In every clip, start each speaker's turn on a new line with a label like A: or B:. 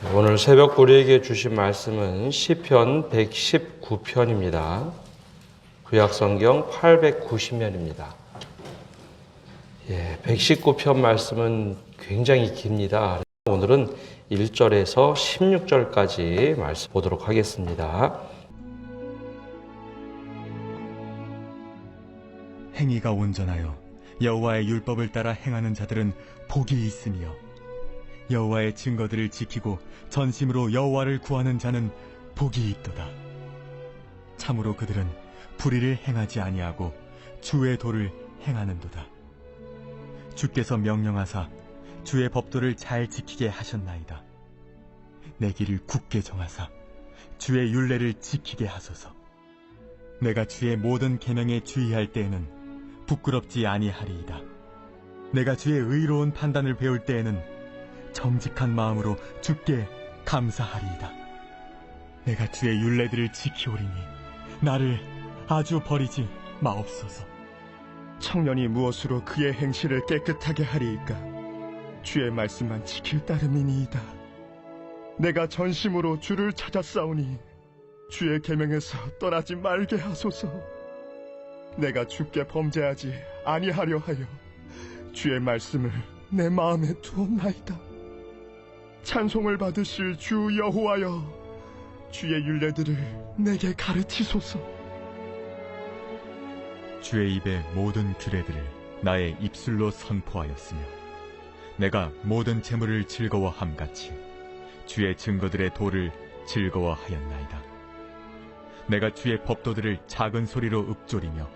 A: 오늘 새벽 우리에게 주신 말씀은 시편 119편입니다. 구약성경 890면입니다. 119편 말씀은 굉장히 깁니다. 오늘은 1절에서 16절까지 말씀 보도록 하겠습니다.
B: 행위가 온전하여 여호와의 율법을 따라 행하는 자들은 복이 있으며 여호와의 증거들을 지키고 전심으로 여호와를 구하는 자는 복이 있도다. 참으로 그들은 불의를 행하지 아니하고 주의 도를 행하는도다. 주께서 명령하사 주의 법도를 잘 지키게 하셨나이다. 내 길을 굳게 정하사 주의 율례를 지키게 하소서. 내가 주의 모든 계명에 주의할 때에는 부끄럽지 아니하리이다. 내가 주의 의로운 판단을 배울 때에는 정직한 마음으로 주께 감사하리이다. 내가 주의 율례들을 지키오리니 나를 아주 버리지 마옵소서.
C: 청년이 무엇으로 그의 행실을 깨끗하게 하리이까? 주의 말씀만 지킬 따름이니이다. 내가 전심으로 주를 찾았사오니 주의 계명에서 떠나지 말게 하소서. 내가 주께 범죄하지 아니하려 하여 주의 말씀을 내 마음에 두었나이다. 찬송을 받으실 주 여호와여, 주의 율례들을 내게 가르치소서.
B: 주의 입의 모든 규례들을 나의 입술로 선포하였으며 내가 모든 재물을 즐거워함같이 주의 증거들의 도를 즐거워하였나이다. 내가 주의 법도들을 작은 소리로 읊조리며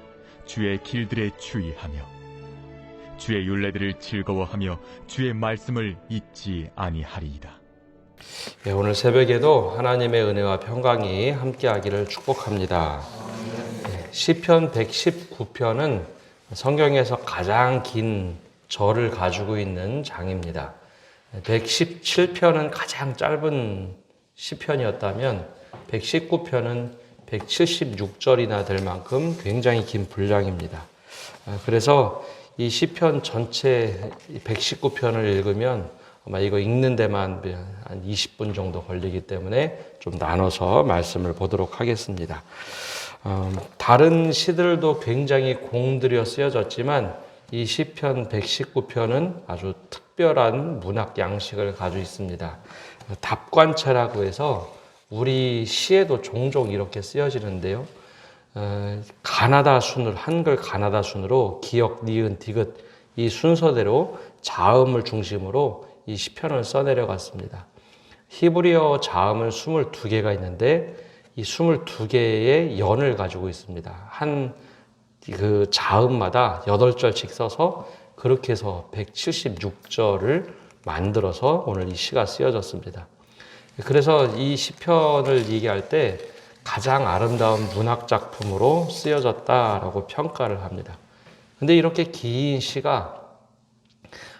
B: 주의 길들에 주의하며 주의 율례들을 즐거워하며 주의 말씀을 잊지 아니하리이다.
A: 오늘 새벽에도 하나님의 은혜와 평강이 함께하기를 축복합니다. 시편 119편은 성경에서 가장 긴 절을 가지고 있는 장입니다. 117편은 가장 짧은 시편이었다면 119편은 176절이나 될 만큼 굉장히 긴 분량입니다. 그래서 이 시편 전체 119편을 읽으면 아마 이거 읽는 데만 한 20분 정도 걸리기 때문에 좀 나눠서 말씀을 보도록 하겠습니다. 다른 시들도 굉장히 공들여 쓰여졌지만 이 시편 119편은 아주 특별한 문학 양식을 가지고 있습니다. 답관체라고 해서 우리 시에도 종종 이렇게 쓰여지는데요. 가나다 순으로, 한글 가나다 순으로 기역, 니은, 디귿 이 순서대로 자음을 중심으로 이 시편을 써내려갔습니다. 히브리어 자음은 22개가 있는데 이 22개의 연을 가지고 있습니다. 한 그 자음마다 8절씩 써서 그렇게 해서 176절을 만들어서 오늘 이 시가 쓰여졌습니다. 그래서 이 시편을 얘기할 때 가장 아름다운 문학 작품으로 쓰여졌다라고 평가를 합니다. 근데 이렇게 긴 시가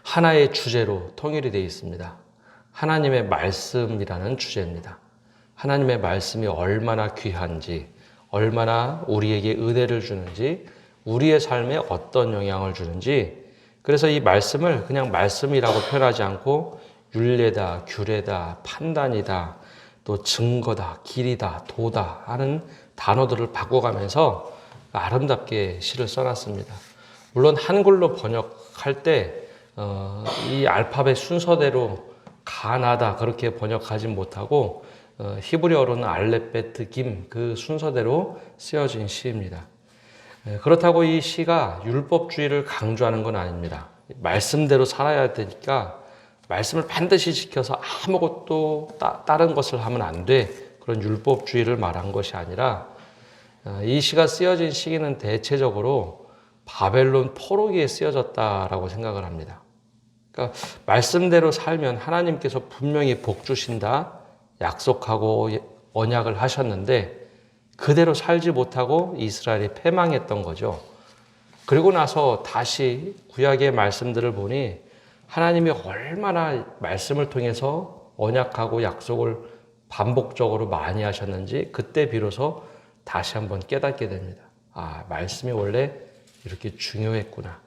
A: 하나의 주제로 통일이 되어 있습니다. 하나님의 말씀이라는 주제입니다. 하나님의 말씀이 얼마나 귀한지, 얼마나 우리에게 은혜를 주는지, 우리의 삶에 어떤 영향을 주는지, 그래서 이 말씀을 그냥 말씀이라고 표현하지 않고 율례다, 규례다, 판단이다, 또 증거다, 길이다, 도다 하는 단어들을 바꿔가면서 아름답게 시를 써놨습니다. 물론 한글로 번역할 때 이 알파벳 순서대로 가나다 그렇게 번역하지 못하고 히브리어로는 알렙베트 김 그 순서대로 쓰여진 시입니다. 그렇다고 이 시가 율법주의를 강조하는 건 아닙니다. 말씀대로 살아야 되니까 말씀을 반드시 지켜서 아무것도 다른 것을 하면 안 돼. 그런 율법주의를 말한 것이 아니라 이 시가 쓰여진 시기는 대체적으로 바벨론 포로기에 쓰여졌다라고 생각을 합니다. 그러니까 말씀대로 살면 하나님께서 분명히 복 주신다 약속하고 언약을 하셨는데 그대로 살지 못하고 이스라엘이 패망했던 거죠. 그리고 나서 다시 구약의 말씀들을 보니 하나님이 얼마나 말씀을 통해서 언약하고 약속을 반복적으로 많이 하셨는지 그때 비로소 다시 한번 깨닫게 됩니다. 아, 말씀이 원래 이렇게 중요했구나.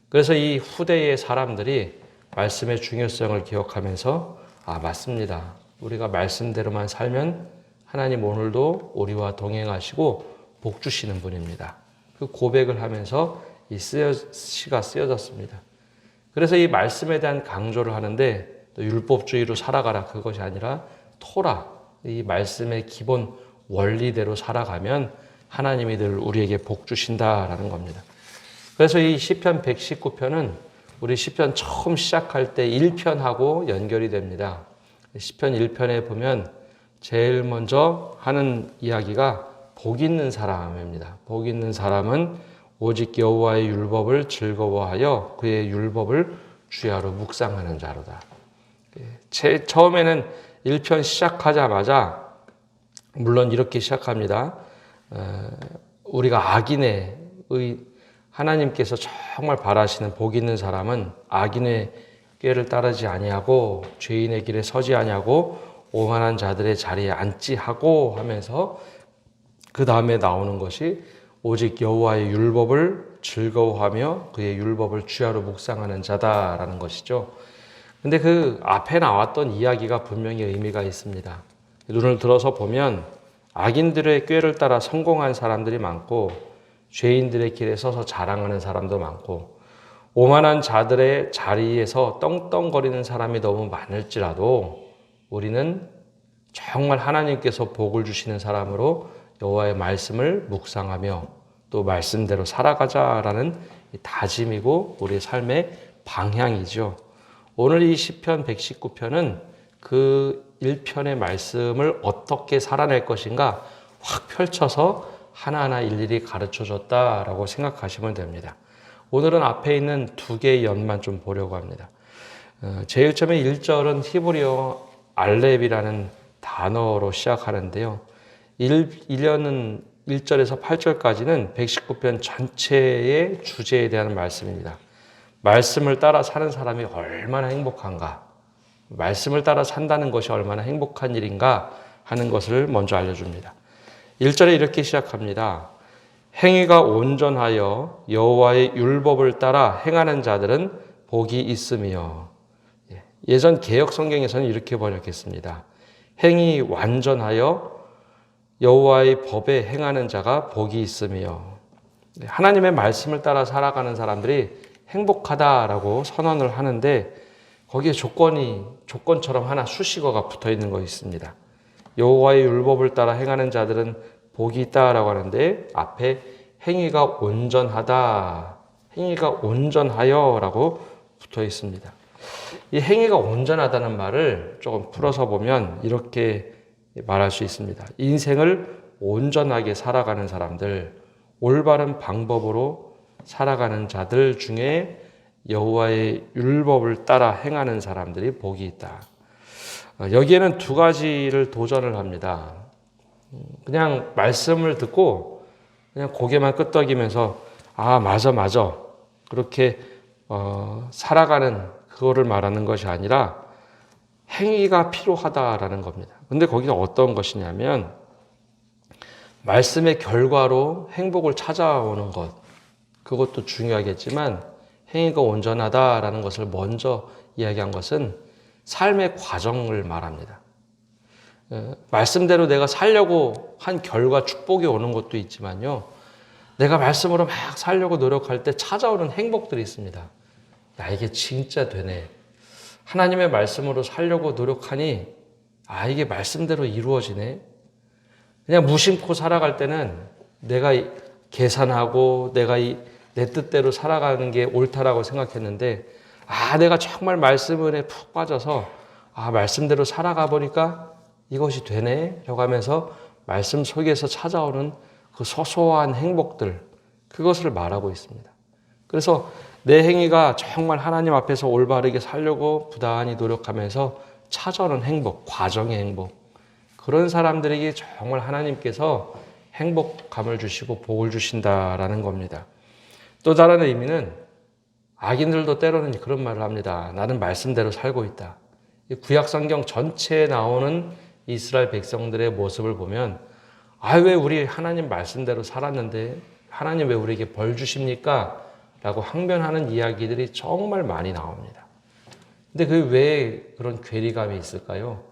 A: 그래서 이 후대의 사람들이 말씀의 중요성을 기억하면서 아, 맞습니다. 우리가 말씀대로만 살면 하나님 오늘도 우리와 동행하시고 복 주시는 분입니다. 그 고백을 하면서 이 시가 쓰여졌습니다. 그래서 이 말씀에 대한 강조를 하는데 또 율법주의로 살아가라 그것이 아니라 토라, 이 말씀의 기본 원리대로 살아가면 하나님이 늘 우리에게 복 주신다라는 겁니다. 그래서 이 시편 119편은 우리 시편 처음 시작할 때 1편하고 연결이 됩니다. 시편 1편에 보면 제일 먼저 하는 이야기가 복 있는 사람입니다. 복 있는 사람은 오직 여호와의 율법을 즐거워하여 그의 율법을 주야로 묵상하는 자로다. 처음에는 1편 시작하자마자 물론 이렇게 시작합니다. 우리가 악인의 하나님께서 정말 바라시는 복 있는 사람은 악인의 꾀를 따르지 아니하고 죄인의 길에 서지 아니하고 오만한 자들의 자리에 앉지 하고 하면서 그 다음에 나오는 것이 오직 여호와의 율법을 즐거워하며 그의 율법을 주야로 묵상하는 자다라는 것이죠. 근데 그 앞에 나왔던 이야기가 분명히 의미가 있습니다. 눈을 들어서 보면 악인들의 꾀를 따라 성공한 사람들이 많고 죄인들의 길에 서서 자랑하는 사람도 많고 오만한 자들의 자리에서 떵떵거리는 사람이 너무 많을지라도 우리는 정말 하나님께서 복을 주시는 사람으로 여호와의 말씀을 묵상하며 또 말씀대로 살아가자라는 다짐이고 우리의 삶의 방향이죠. 오늘 이 시편 119편은 그 1편의 말씀을 어떻게 살아낼 것인가 확 펼쳐서 하나하나 일일이 가르쳐줬다라고 생각하시면 됩니다. 오늘은 앞에 있는 두 개의 연만 좀 보려고 합니다. 제일 처음에 1절은 히브리어 알렙이라는 단어로 시작하는데요. 1년은 1절에서 8절까지는 119편 전체의 주제에 대한 말씀입니다. 말씀을 따라 사는 사람이 얼마나 행복한가, 말씀을 따라 산다는 것이 얼마나 행복한 일인가 하는 것을 먼저 알려줍니다. 1절에 이렇게 시작합니다. 행위가 온전하여 여호와의 율법을 따라 행하는 자들은 복이 있으며, 예전 개역 성경에서는 이렇게 번역했습니다. 행위 완전하여 여호와의 법에 행하는 자가 복이 있으며, 하나님의 말씀을 따라 살아가는 사람들이 행복하다라고 선언을 하는데 거기에 조건처럼 하나 수식어가 붙어 있는 것이 있습니다. 여호와의 율법을 따라 행하는 자들은 복이 있다라고 하는데 앞에 행위가 온전하다, 행위가 온전하여라고 붙어 있습니다. 이 행위가 온전하다는 말을 조금 풀어서 보면 이렇게 말할 수 있습니다. 인생을 온전하게 살아가는 사람들, 올바른 방법으로 살아가는 자들 중에 여호와의 율법을 따라 행하는 사람들이 복이 있다. 여기에는 두 가지를 도전을 합니다. 그냥 말씀을 듣고 그냥 고개만 끄덕이면서 아 맞아 그렇게 살아가는 그거를 말하는 것이 아니라 행위가 필요하다라는 겁니다. 근데 거기는 어떤 것이냐면 말씀의 결과로 행복을 찾아오는 것, 그것도 중요하겠지만 행위가 온전하다라는 것을 먼저 이야기한 것은 삶의 과정을 말합니다. 말씀대로 내가 살려고 한 결과 축복이 오는 것도 있지만요, 내가 말씀으로 막 살려고 노력할 때 찾아오는 행복들이 있습니다. 야, 이게 진짜 되네. 하나님의 말씀으로 살려고 노력하니 이게 말씀대로 이루어지네. 그냥 무심코 살아갈 때는 내가 계산하고 내가 내 뜻대로 살아가는 게 옳다라고 생각했는데 내가 정말 말씀 은혜에 푹 빠져서 말씀대로 살아가 보니까 이것이 되네 라고 하면서 말씀 속에서 찾아오는 그 소소한 행복들, 그것을 말하고 있습니다. 그래서 내 행위가 정말 하나님 앞에서 올바르게 살려고 부단히 노력하면서 찾아오는 행복, 과정의 행복, 그런 사람들에게 정말 하나님께서 행복감을 주시고 복을 주신다라는 겁니다. 또 다른 의미는 악인들도 때로는 그런 말을 합니다. 나는 말씀대로 살고 있다. 구약 성경 전체에 나오는 이스라엘 백성들의 모습을 보면 왜 우리 하나님 말씀대로 살았는데 하나님 왜 우리에게 벌 주십니까? 라고 항변하는 이야기들이 정말 많이 나옵니다. 근데 왜 그런 괴리감이 있을까요?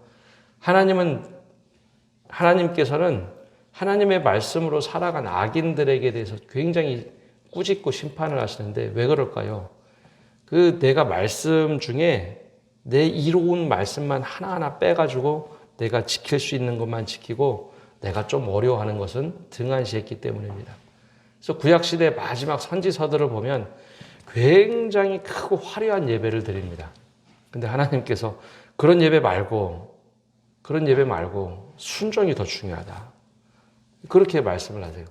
A: 하나님께서는 하나님의 말씀으로 살아간 악인들에게 대해서 굉장히 꾸짖고 심판을 하시는데 왜 그럴까요? 내가 말씀 중에 내 이로운 말씀만 하나하나 빼가지고 내가 지킬 수 있는 것만 지키고 내가 좀 어려워하는 것은 등한시했기 때문입니다. 그래서 구약시대 마지막 선지서들을 보면 굉장히 크고 화려한 예배를 드립니다. 근데 하나님께서 그런 예배 말고 순종이 더 중요하다. 그렇게 말씀을 하세요.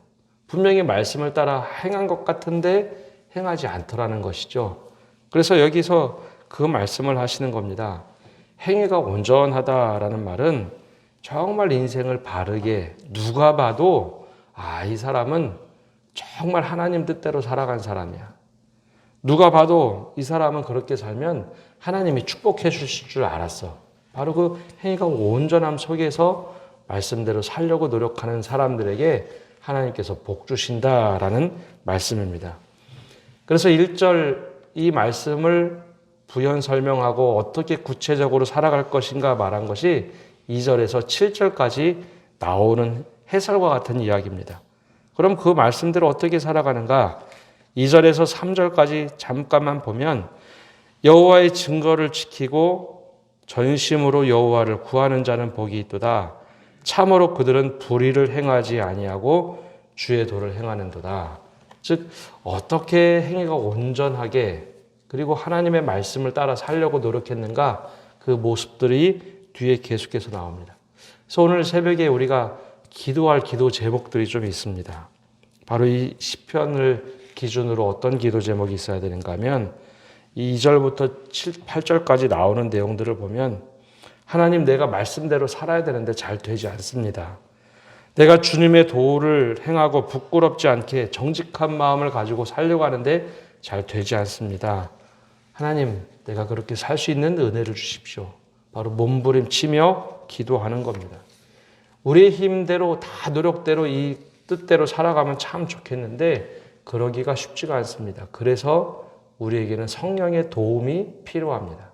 A: 분명히 말씀을 따라 행한 것 같은데 행하지 않더라는 것이죠. 그래서 여기서 그 말씀을 하시는 겁니다. 행위가 온전하다라는 말은 정말 인생을 바르게 누가 봐도 이 사람은 정말 하나님 뜻대로 살아간 사람이야. 누가 봐도 이 사람은 그렇게 살면 하나님이 축복해 주실 줄 알았어. 바로 그 행위가 온전함 속에서 말씀대로 살려고 노력하는 사람들에게 하나님께서 복 주신다라는 말씀입니다. 그래서 1절 이 말씀을 부연 설명하고 어떻게 구체적으로 살아갈 것인가 말한 것이 2절에서 7절까지 나오는 해설과 같은 이야기입니다. 그럼 그 말씀대로 어떻게 살아가는가? 2절에서 3절까지 잠깐만 보면 여호와의 증거를 지키고 전심으로 여호와를 구하는 자는 복이 있도다. 참으로 그들은 불의를 행하지 아니하고 주의 도를 행하는도다. 즉 어떻게 행위가 온전하게 그리고 하나님의 말씀을 따라 살려고 노력했는가 그 모습들이 뒤에 계속해서 나옵니다. 그래서 오늘 새벽에 우리가 기도할 기도 제목들이 좀 있습니다. 바로 이 시편을 기준으로 어떤 기도 제목이 있어야 되는가 하면 2절부터 8절까지 나오는 내용들을 보면 하나님 내가 말씀대로 살아야 되는데 잘 되지 않습니다. 내가 주님의 도를 행하고 부끄럽지 않게 정직한 마음을 가지고 살려고 하는데 잘 되지 않습니다. 하나님 내가 그렇게 살 수 있는 은혜를 주십시오. 바로 몸부림치며 기도하는 겁니다. 우리의 힘대로 다 노력대로 이 뜻대로 살아가면 참 좋겠는데 그러기가 쉽지가 않습니다. 그래서 우리에게는 성령의 도움이 필요합니다.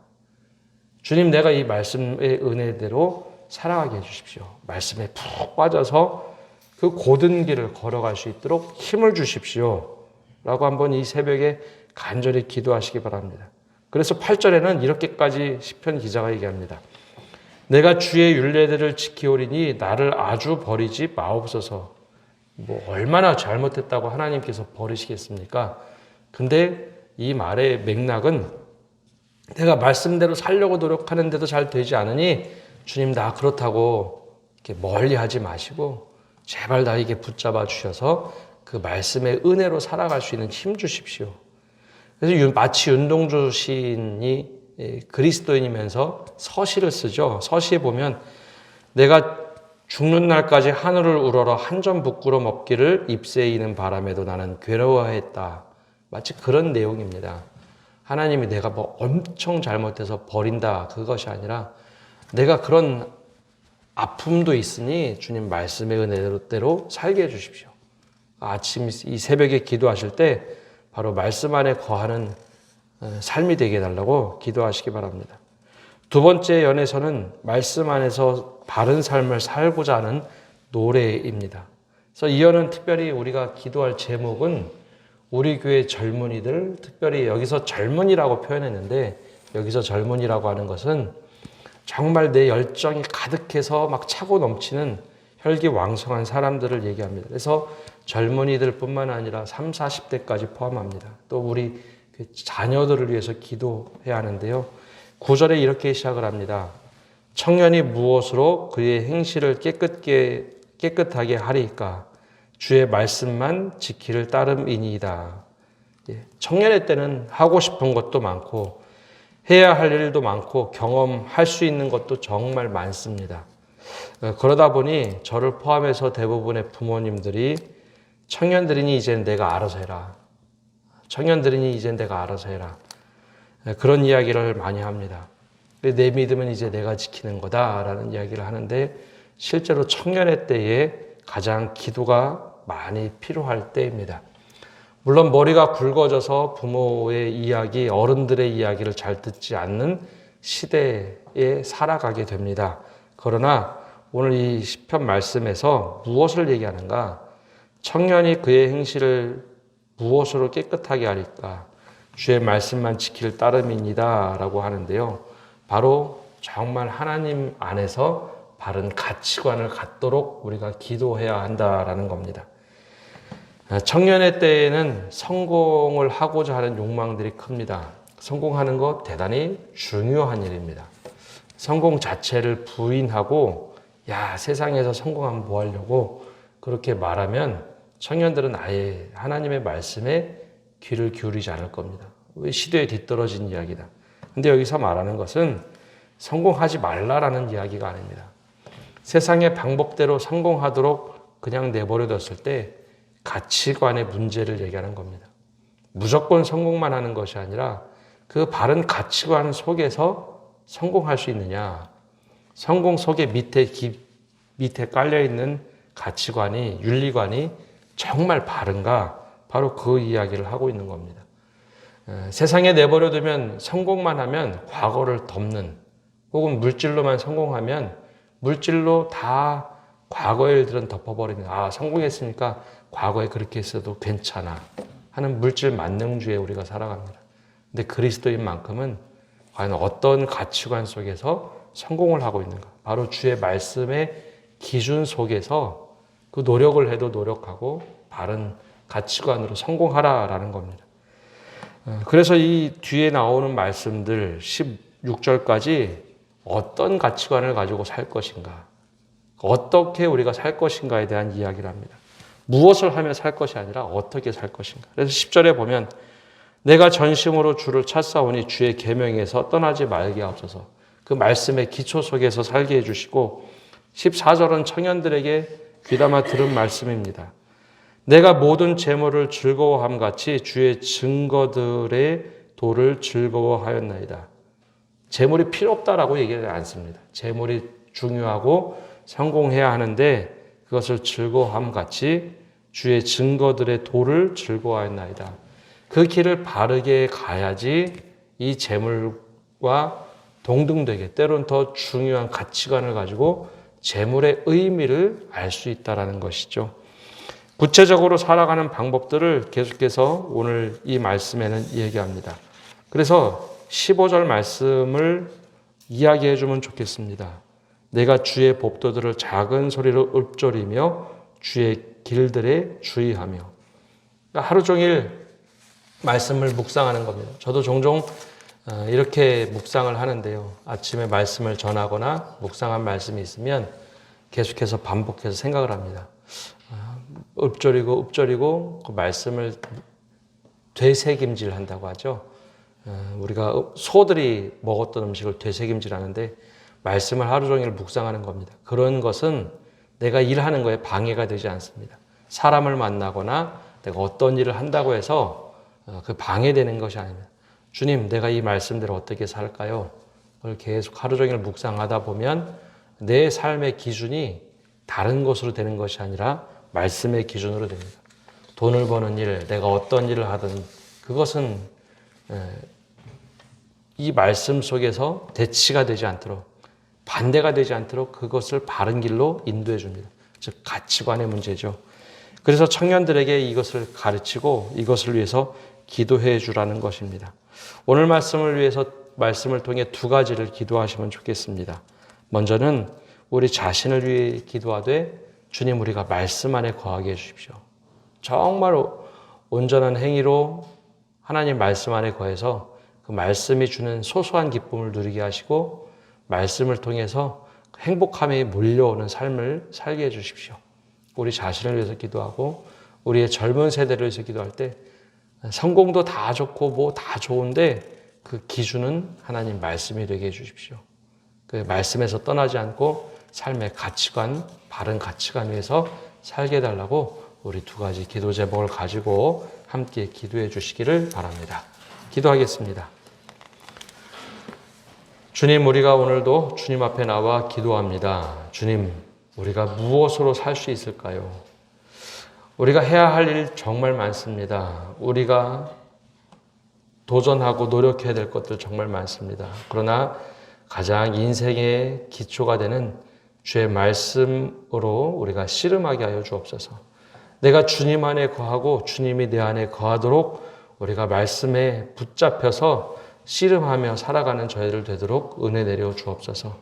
A: 주님 내가 이 말씀의 은혜대로 살아가게 해주십시오. 말씀에 푹 빠져서 그 고든 길을 걸어갈 수 있도록 힘을 주십시오. 라고 한번 이 새벽에 간절히 기도하시기 바랍니다. 그래서 8절에는 이렇게까지 시편 기자가 얘기합니다. 내가 주의 율례들을 지키오리니 나를 아주 버리지 마옵소서. 얼마나 잘못했다고 하나님께서 버리시겠습니까? 근데 이 말의 맥락은 내가 말씀대로 살려고 노력하는데도 잘 되지 않으니 주님 나 그렇다고 이렇게 멀리 하지 마시고 제발 나에게 붙잡아 주셔서 그 말씀의 은혜로 살아갈 수 있는 힘 주십시오. 그래서 마치 윤동주 시인이 그리스도인이면서 서시를 쓰죠. 서시에 보면 내가 죽는 날까지 하늘을 우러러 한 점 부끄럼 없기를 잎새이는 바람에도 나는 괴로워했다. 마치 그런 내용입니다. 하나님이 내가 엄청 잘못해서 버린다 그것이 아니라 내가 그런 아픔도 있으니 주님 말씀의 은혜대로 살게 해주십시오. 아침 이 새벽에 기도하실 때 바로 말씀 안에 거하는 삶이 되게 해달라고 기도하시기 바랍니다. 두 번째 연에서는 말씀 안에서 바른 삶을 살고자 하는 노래입니다. 그래서 이 연은 특별히 우리가 기도할 제목은 우리 교회 젊은이들, 특별히 여기서 젊은이라고 표현했는데 여기서 젊은이라고 하는 것은 정말 내 열정이 가득해서 막 차고 넘치는 혈기왕성한 사람들을 얘기합니다. 그래서 젊은이들뿐만 아니라 30, 40대까지 포함합니다. 또 우리 자녀들을 위해서 기도해야 하는데요. 9절에 이렇게 시작을 합니다. 청년이 무엇으로 그의 행실을 깨끗하게 하리까? 주의 말씀만 지키를 따름이니이다. 청년의 때는 하고 싶은 것도 많고 해야 할 일도 많고 경험할 수 있는 것도 정말 많습니다. 그러다 보니 저를 포함해서 대부분의 부모님들이 청년들이니 이제는 내가 알아서 해라. 청년들이니 이제는 내가 알아서 해라. 그런 이야기를 많이 합니다. 내 믿음은 이제 내가 지키는 거다라는 이야기를 하는데 실제로 청년의 때에 가장 기도가 많이 필요할 때입니다. 물론 머리가 굵어져서 부모의 이야기, 어른들의 이야기를 잘 듣지 않는 시대에 살아가게 됩니다. 그러나 오늘 이 시편 말씀에서 무엇을 얘기하는가? 청년이 그의 행실을 무엇으로 깨끗하게 하리까? 주의 말씀만 지킬 따름이니다 라고 하는데요. 바로 정말 하나님 안에서 바른 가치관을 갖도록 우리가 기도해야 한다라는 겁니다. 청년의 때에는 성공을 하고자 하는 욕망들이 큽니다. 성공하는 것 대단히 중요한 일입니다. 성공 자체를 부인하고 야, 세상에서 성공하면 뭐 하려고 그렇게 말하면 청년들은 아예 하나님의 말씀에 귀를 기울이지 않을 겁니다. 왜 시대에 뒤떨어진 이야기다. 근데 여기서 말하는 것은 성공하지 말라라는 이야기가 아닙니다. 세상의 방법대로 성공하도록 그냥 내버려뒀을 때 가치관의 문제를 얘기하는 겁니다. 무조건 성공만 하는 것이 아니라 그 바른 가치관 속에서 성공할 수 있느냐. 성공 속에 밑에 깔려있는 가치관이, 윤리관이 정말 바른가? 바로 그 이야기를 하고 있는 겁니다. 세상에 내버려두면 성공만 하면 과거를 덮는, 혹은 물질로만 성공하면 물질로 다 과거의 일들은 덮어버리는, 아, 성공했으니까 과거에 그렇게 했어도 괜찮아 하는 물질 만능주의에 우리가 살아갑니다. 근데 그리스도인만큼은 과연 어떤 가치관 속에서 성공을 하고 있는가? 바로 주의 말씀의 기준 속에서 그 노력을 해도 노력하고 바른 가치관으로 성공하라라는 겁니다. 그래서 이 뒤에 나오는 말씀들 16절까지 어떤 가치관을 가지고 살 것인가, 어떻게 우리가 살 것인가에 대한 이야기를 합니다. 무엇을 하며 살 것이 아니라 어떻게 살 것인가. 그래서 10절에 보면 내가 전심으로 주를 찾사오니 주의 계명에서 떠나지 말게 하옵소서. 그 말씀의 기초 속에서 살게 해주시고 14절은 청년들에게 귀담아 들은 말씀입니다. 내가 모든 재물을 즐거워함 같이 주의 증거들의 도를 즐거워하였나이다. 재물이 필요 없다라고 얘기하지 않습니다. 재물이 중요하고 성공해야 하는데 그것을 즐거워함 같이 주의 증거들의 도를 즐거워하였나이다. 그 길을 바르게 가야지 이 재물과 동등되게 때로는 더 중요한 가치관을 가지고 재물의 의미를 알 수 있다는 것이죠. 구체적으로 살아가는 방법들을 계속해서 오늘 이 말씀에는 얘기합니다. 그래서 15절 말씀을 이야기해 주면 좋겠습니다. 내가 주의 법도들을 작은 소리로 읊조리며 주의 길들에 주의하며. 그러니까 하루 종일 말씀을 묵상하는 겁니다. 저도 종종 이렇게 묵상을 하는데요. 아침에 말씀을 전하거나 묵상한 말씀이 있으면 계속해서 반복해서 생각을 합니다. 읊조리고 그 말씀을 되새김질 한다고 하죠. 우리가 소들이 먹었던 음식을 되새김질 하는데 말씀을 하루 종일 묵상하는 겁니다. 그런 것은 내가 일하는 거에 방해가 되지 않습니다. 사람을 만나거나 내가 어떤 일을 한다고 해서 그 방해되는 것이 아닙니다. 주님, 내가 이 말씀대로 어떻게 살까요? 그걸 계속 하루 종일 묵상하다 보면 내 삶의 기준이 다른 것으로 되는 것이 아니라 말씀의 기준으로 됩니다. 돈을 버는 일, 내가 어떤 일을 하든 그것은 이 말씀 속에서 대치가 되지 않도록, 반대가 되지 않도록 그것을 바른 길로 인도해 줍니다. 즉 가치관의 문제죠. 그래서 청년들에게 이것을 가르치고 이것을 위해서 기도해 주라는 것입니다. 오늘 말씀을 통해 두 가지를 기도하시면 좋겠습니다. 먼저는 우리 자신을 위해 기도하되 주님, 우리가 말씀 안에 거하게 해주십시오. 정말 온전한 행위로 하나님 말씀 안에 거해서 그 말씀이 주는 소소한 기쁨을 누리게 하시고 말씀을 통해서 행복함이 몰려오는 삶을 살게 해주십시오. 우리 자신을 위해서 기도하고 우리의 젊은 세대를 위해서 기도할 때 성공도 다 좋고 뭐 다 좋은데 그 기준은 하나님 말씀이 되게 해주십시오. 그 말씀에서 떠나지 않고 삶의 가치관, 바른 가치관 위에서 살게 해달라고 우리 두 가지 기도 제목을 가지고 함께 기도해 주시기를 바랍니다. 기도하겠습니다. 주님, 우리가 오늘도 주님 앞에 나와 기도합니다. 주님, 우리가 무엇으로 살 수 있을까요? 우리가 해야 할 일 정말 많습니다. 우리가 도전하고 노력해야 될 것들 정말 많습니다. 그러나 가장 인생의 기초가 되는 주의 말씀으로 우리가 씨름하게 하여 주옵소서. 내가 주님 안에 거하고 주님이 내 안에 거하도록 우리가 말씀에 붙잡혀서 씨름하며 살아가는 저희들 되도록 은혜 내려 주옵소서.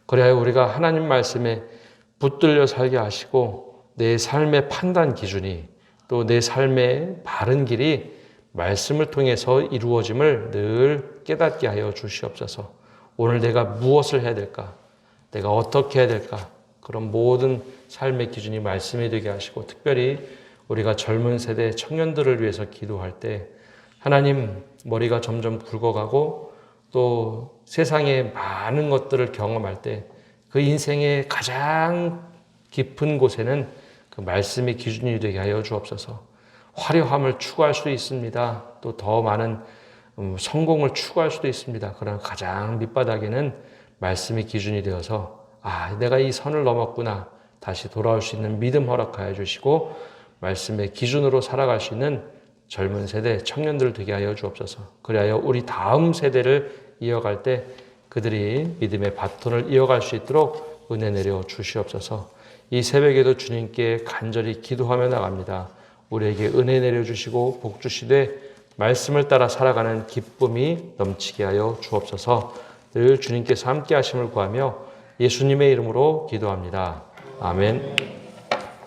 A: 그래야 우리가 하나님 말씀에 붙들려 살게 하시고 내 삶의 판단 기준이 또 내 삶의 바른 길이 말씀을 통해서 이루어짐을 늘 깨닫게 하여 주시옵소서. 오늘 내가 무엇을 해야 될까? 내가 어떻게 해야 될까? 그런 모든 삶의 기준이 말씀이 되게 하시고 특별히 우리가 젊은 세대 청년들을 위해서 기도할 때 하나님 머리가 점점 굵어가고 또 세상의 많은 것들을 경험할 때 그 인생의 가장 깊은 곳에는 그 말씀의 기준이 되게 하여 주옵소서. 화려함을 추구할 수 있습니다. 또 더 많은 성공을 추구할 수도 있습니다. 그러나 가장 밑바닥에는 말씀의 기준이 되어서 내가 이 선을 넘었구나. 다시 돌아올 수 있는 믿음 허락하여 주시고 말씀의 기준으로 살아갈 수 있는 젊은 세대 청년들 되게 하여 주옵소서. 그리하여 우리 다음 세대를 이어갈 때 그들이 믿음의 바톤을 이어갈 수 있도록 은혜 내려 주시옵소서. 이 새벽에도 주님께 간절히 기도하며 나갑니다. 우리에게 은혜 내려주시고 복 주시되 말씀을 따라 살아가는 기쁨이 넘치게 하여 주옵소서. 늘 주님께서 함께 하심을 구하며 예수님의 이름으로 기도합니다. 아멘.